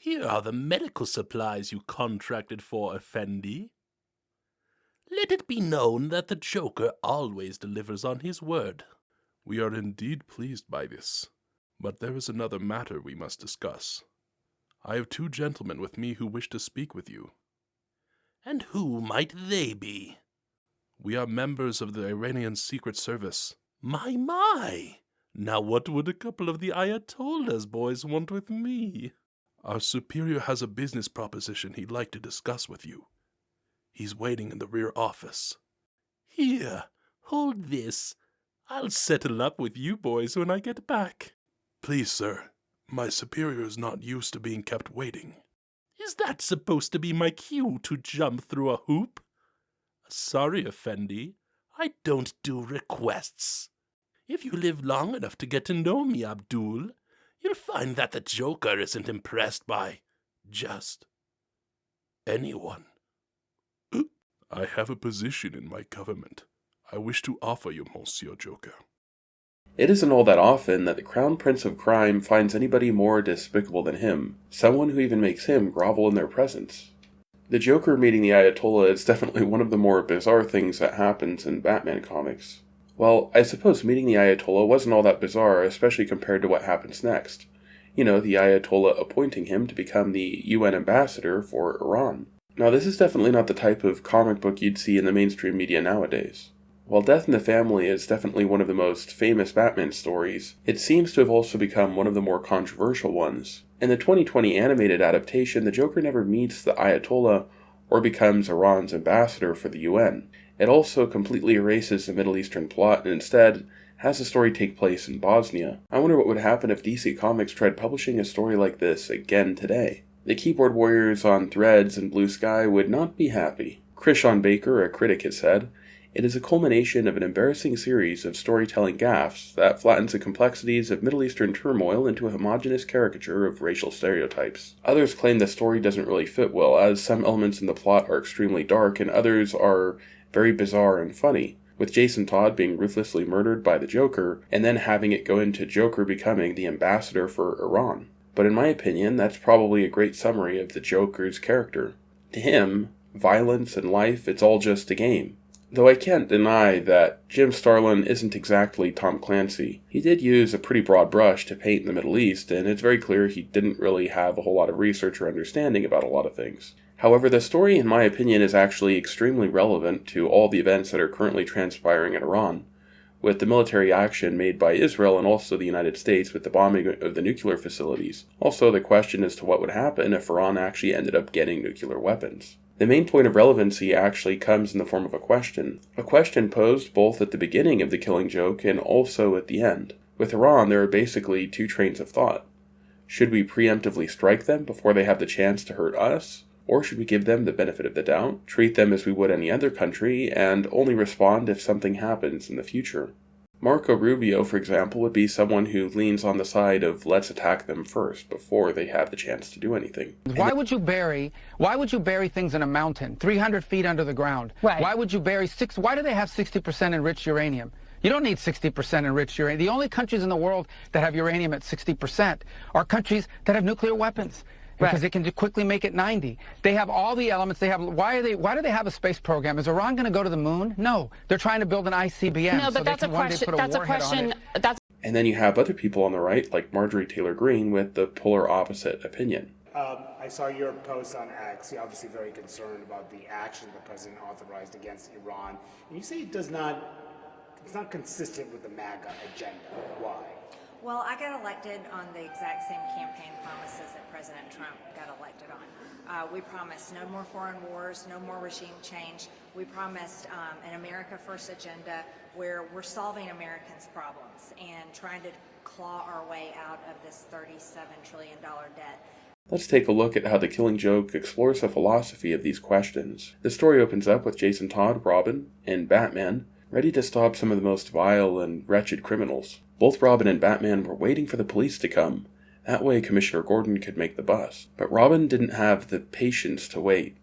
Here are the medical supplies you contracted for, Effendi. Let it be known that the Joker always delivers on his word. We are indeed pleased by this, but there is another matter we must discuss. I have two gentlemen with me who wish to speak with you. And who might they be? We are members of the Iranian Secret Service. My! Now what would a couple of the Ayatollah's boys want with me? Our superior has a business proposition he'd like to discuss with you. He's waiting in the rear office. Here, hold this. I'll settle up with you boys when I get back. Please, sir, my superior is not used to being kept waiting. Is that supposed to be my cue to jump through a hoop? Sorry, Effendi, I don't do requests. If you live long enough to get to know me, Abdul, you'll find that the Joker isn't impressed by just anyone. I have a position in my government. I wish to offer you, Monsieur Joker. It isn't all that often that the Crown Prince of Crime finds anybody more despicable than him, someone who even makes him grovel in their presence. The Joker meeting the Ayatollah is definitely one of the more bizarre things that happens in Batman comics. Well, I suppose meeting the Ayatollah wasn't all that bizarre, especially compared to what happens next. You know, the Ayatollah appointing him to become the UN ambassador for Iran. Now, this is definitely not the type of comic book you'd see in the mainstream media nowadays. While Death in the Family is definitely one of the most famous Batman stories, it seems to have also become one of the more controversial ones. In the 2020 animated adaptation, the Joker never meets the Ayatollah or becomes Iran's ambassador for the UN. It also completely erases the Middle Eastern plot and instead has the story take place in Bosnia. I wonder what would happen if DC Comics tried publishing a story like this again today. The keyboard warriors on Threads and Blue Sky would not be happy. Krishan Baker, a critic, has said, "It is a culmination of an embarrassing series of storytelling gaffes that flattens the complexities of Middle Eastern turmoil into a homogeneous caricature of racial stereotypes." Others claim the story doesn't really fit well, as some elements in the plot are extremely dark and others are very bizarre and funny, with Jason Todd being ruthlessly murdered by the Joker and then having it go into Joker becoming the ambassador for Iran. But in my opinion, that's probably a great summary of the Joker's character. To him, violence and life, it's all just a game. Though I can't deny that Jim Starlin isn't exactly Tom Clancy. He did use a pretty broad brush to paint the Middle East, and it's very clear he didn't really have a whole lot of research or understanding about a lot of things. However, the story, in my opinion, is actually extremely relevant to all the events that are currently transpiring in Iran, with the military action made by Israel and also the United States with the bombing of the nuclear facilities. Also, the question as to what would happen if Iran actually ended up getting nuclear weapons. The main point of relevancy actually comes in the form of a question posed both at the beginning of the Killing Joke and also at the end. With Iran, there are basically two trains of thought. Should we preemptively strike them before they have the chance to hurt us? Or should we give them the benefit of the doubt, treat them as we would any other country, and only respond if something happens in the future? Marco Rubio, for example, would be someone who leans on the side of let's attack them first before they have the chance to do anything. Why would you bury things in a mountain 300 feet under the ground? Right. Why would you bury why do they have 60% enriched uranium? You don't need 60% enriched uranium. The only countries in the world that have uranium at 60% are countries that have nuclear weapons. Because they can quickly make it 90. They have all the elements. They have. Why do they have a space program? Is Iran going to go to the moon? No. They're trying to build an ICBM. No, but that's a question. And then you have other people on the right, like Marjorie Taylor Greene, with the polar opposite opinion. I saw your post on X. You're obviously very concerned about the action the president authorized against Iran. And you say it's not consistent with the MAGA agenda. Why? Well, I got elected on the exact same campaign promises that President Trump got elected on. We promised no more foreign wars, no more regime change. We promised an America First agenda where we're solving Americans' problems and trying to claw our way out of this $37 trillion debt. Let's take a look at how The Killing Joke explores the philosophy of these questions. The story opens up with Jason Todd, Robin, and Batman ready to stop some of the most vile and wretched criminals. Both Robin and Batman were waiting for the police to come. That way Commissioner Gordon could make the bust. But Robin didn't have the patience to wait.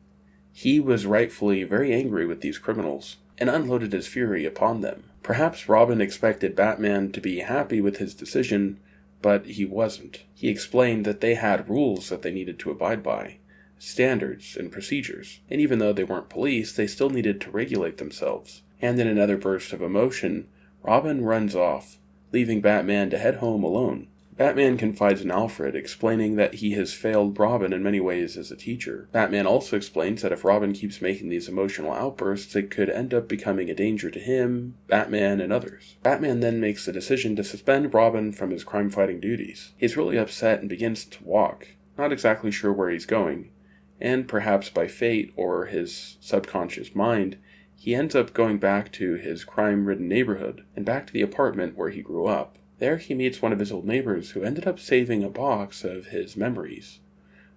He was rightfully very angry with these criminals, and unloaded his fury upon them. Perhaps Robin expected Batman to be happy with his decision, but he wasn't. He explained that they had rules that they needed to abide by, standards and procedures, and even though they weren't police, they still needed to regulate themselves. And in another burst of emotion, Robin runs off, leaving Batman to head home alone. Batman confides in Alfred, explaining that he has failed Robin in many ways as a teacher. Batman also explains that if Robin keeps making these emotional outbursts, it could end up becoming a danger to him, Batman, and others. Batman then makes the decision to suspend Robin from his crime-fighting duties. He's really upset and begins to walk, not exactly sure where he's going, and perhaps by fate or his subconscious mind, he ends up going back to his crime-ridden neighborhood and back to the apartment where he grew up. There he meets one of his old neighbors who ended up saving a box of his memories,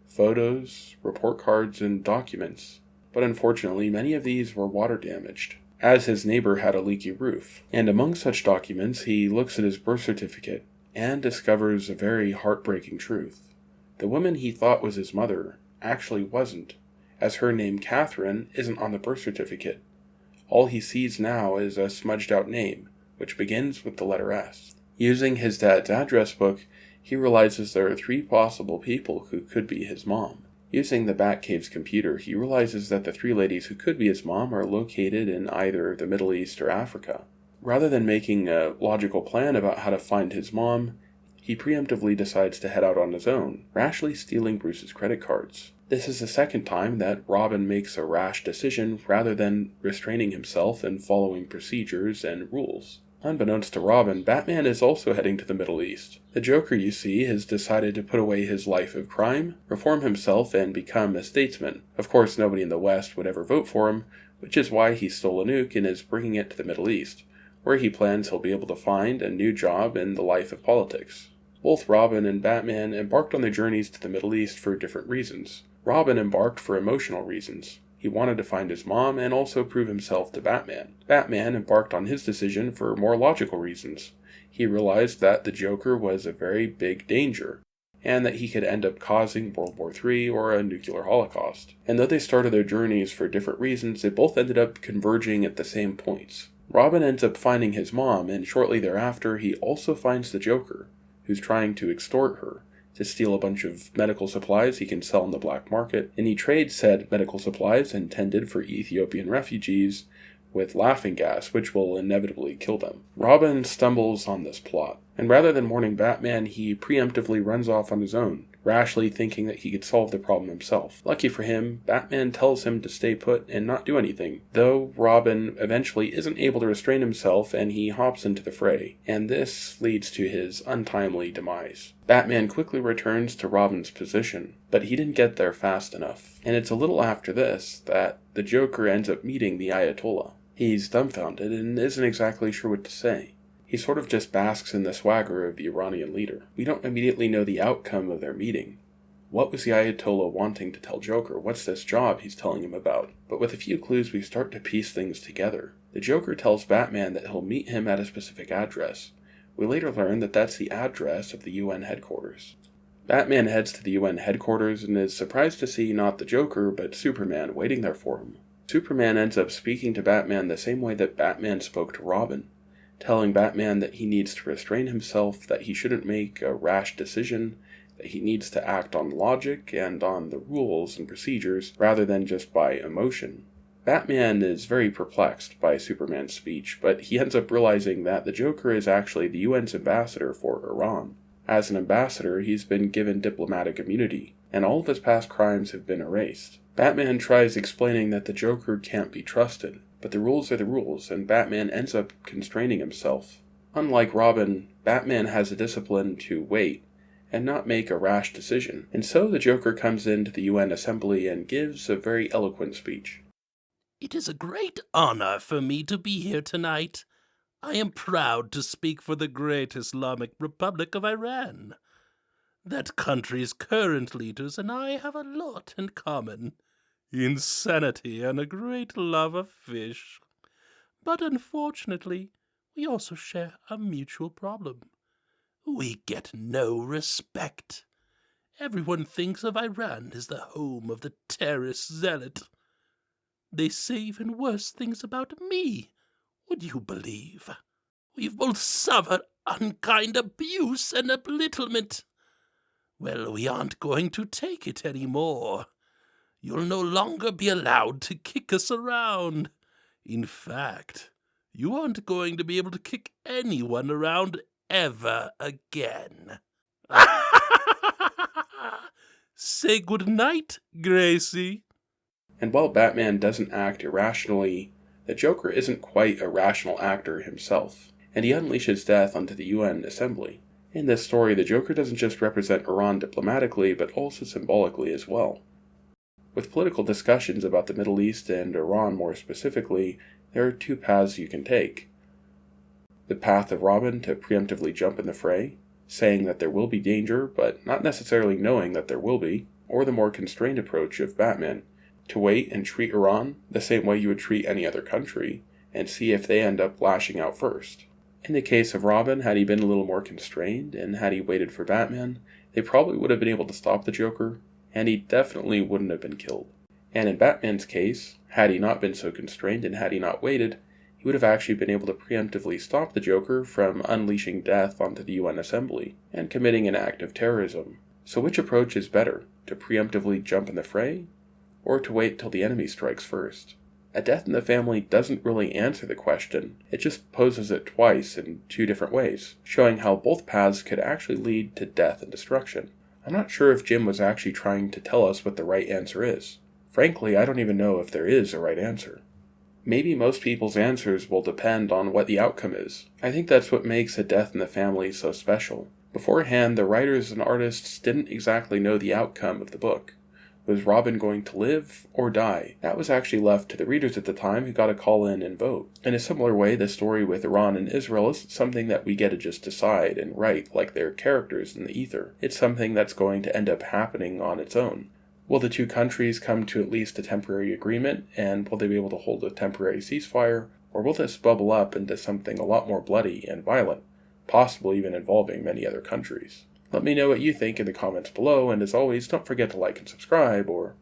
photos, report cards, and documents. But unfortunately, many of these were water damaged, as his neighbor had a leaky roof. And among such documents, he looks at his birth certificate and discovers a very heartbreaking truth. The woman he thought was his mother actually wasn't, as her name Catherine isn't on the birth certificate. All he sees now is a smudged out name, which begins with the letter S. Using his dad's address book, he realizes there are 3 possible people who could be his mom. Using the Batcave's computer, he realizes that the 3 ladies who could be his mom are located in either the Middle East or Africa. Rather than making a logical plan about how to find his mom, he preemptively decides to head out on his own, rashly stealing Bruce's credit cards. This is the second time that Robin makes a rash decision rather than restraining himself and following procedures and rules. Unbeknownst to Robin, Batman is also heading to the Middle East. The Joker, you see, has decided to put away his life of crime, reform himself, and become a statesman. Of course, nobody in the West would ever vote for him, which is why he stole a nuke and is bringing it to the Middle East, where he plans he'll be able to find a new job in the life of politics. Both Robin and Batman embarked on their journeys to the Middle East for different reasons. Robin embarked for emotional reasons. He wanted to find his mom and also prove himself to Batman. Batman embarked on his decision for more logical reasons. He realized that the Joker was a very big danger, and that he could end up causing World War III or a nuclear holocaust. And though they started their journeys for different reasons, they both ended up converging at the same points. Robin ends up finding his mom, and shortly thereafter he also finds the Joker, who's trying to extort her, to steal a bunch of medical supplies he can sell on the black market, and he trades said medical supplies intended for Ethiopian refugees with laughing gas, which will inevitably kill them. Robin stumbles on this plot, and rather than warning Batman, he preemptively runs off on his own, rashly thinking that he could solve the problem himself. Lucky for him, Batman tells him to stay put and not do anything, though Robin eventually isn't able to restrain himself and he hops into the fray, and this leads to his untimely demise. Batman quickly returns to Robin's position, but he didn't get there fast enough, and it's a little after this that the Joker ends up meeting the Ayatollah. He's dumbfounded and isn't exactly sure what to say. He sort of just basks in the swagger of the Iranian leader. We don't immediately know the outcome of their meeting. What was the Ayatollah wanting to tell Joker? What's this job he's telling him about? But with a few clues, we start to piece things together. The Joker tells Batman that he'll meet him at a specific address. We later learn that that's the address of the UN headquarters. Batman heads to the UN headquarters and is surprised to see not the Joker, but Superman waiting there for him. Superman ends up speaking to Batman the same way that Batman spoke to Robin, telling Batman that he needs to restrain himself, that he shouldn't make a rash decision, that he needs to act on logic and on the rules and procedures rather than just by emotion. Batman is very perplexed by Superman's speech, but he ends up realizing that the Joker is actually the UN's ambassador for Iran. As an ambassador, he's been given diplomatic immunity, and all of his past crimes have been erased. Batman tries explaining that the Joker can't be trusted, but the rules are the rules, and Batman ends up constraining himself. Unlike Robin, Batman has a discipline to wait and not make a rash decision, and so the Joker comes into the UN assembly and gives a very eloquent speech. It is a great honor for me to be here tonight. I am proud to speak for the great Islamic Republic of Iran. That country's current leaders and I have a lot in common. Insanity and a great love of fish. But unfortunately, we also share a mutual problem. We get no respect. Everyone thinks of Iran as the home of the terrorist zealot. They say even worse things about me. Would you believe? We've both suffered unkind abuse and belittlement. Well, we aren't going to take it anymore. You'll no longer be allowed to kick us around. In fact, you aren't going to be able to kick anyone around ever again. Say good night, Gracie. And while Batman doesn't act irrationally, the Joker isn't quite a rational actor himself, and he unleashes death onto the UN Assembly. In this story, the Joker doesn't just represent Iran diplomatically, but also symbolically as well. With political discussions about the Middle East and Iran more specifically, there are two paths you can take. The path of Robin to preemptively jump in the fray, saying that there will be danger, but not necessarily knowing that there will be, or the more constrained approach of Batman, to wait and treat Iran the same way you would treat any other country, and see if they end up lashing out first. In the case of Robin, had he been a little more constrained, and had he waited for Batman, they probably would have been able to stop the Joker, and he definitely wouldn't have been killed. And in Batman's case, had he not been so constrained and had he not waited, he would have actually been able to preemptively stop the Joker from unleashing death onto the UN Assembly, and committing an act of terrorism. So which approach is better, to preemptively jump in the fray, or to wait till the enemy strikes first? A death in the family doesn't really answer the question, it just poses it twice in two different ways, showing how both paths could actually lead to death and destruction. I'm not sure if Jim was actually trying to tell us what the right answer is. Frankly, I don't even know if there is a right answer. Maybe most people's answers will depend on what the outcome is. I think that's what makes A Death in the Family so special. Beforehand, the writers and artists didn't exactly know the outcome of the book. Was Robin going to live or die? That was actually left to the readers at the time, who got to call in and vote. In a similar way, the story with Iran and Israel isn't something that we get to just decide and write like they're characters in the ether. It's something that's going to end up happening on its own. Will the two countries come to at least a temporary agreement, and will they be able to hold a temporary ceasefire, or will this bubble up into something a lot more bloody and violent, possibly even involving many other countries? Let me know what you think in the comments below, and as always, don't forget to like and subscribe, or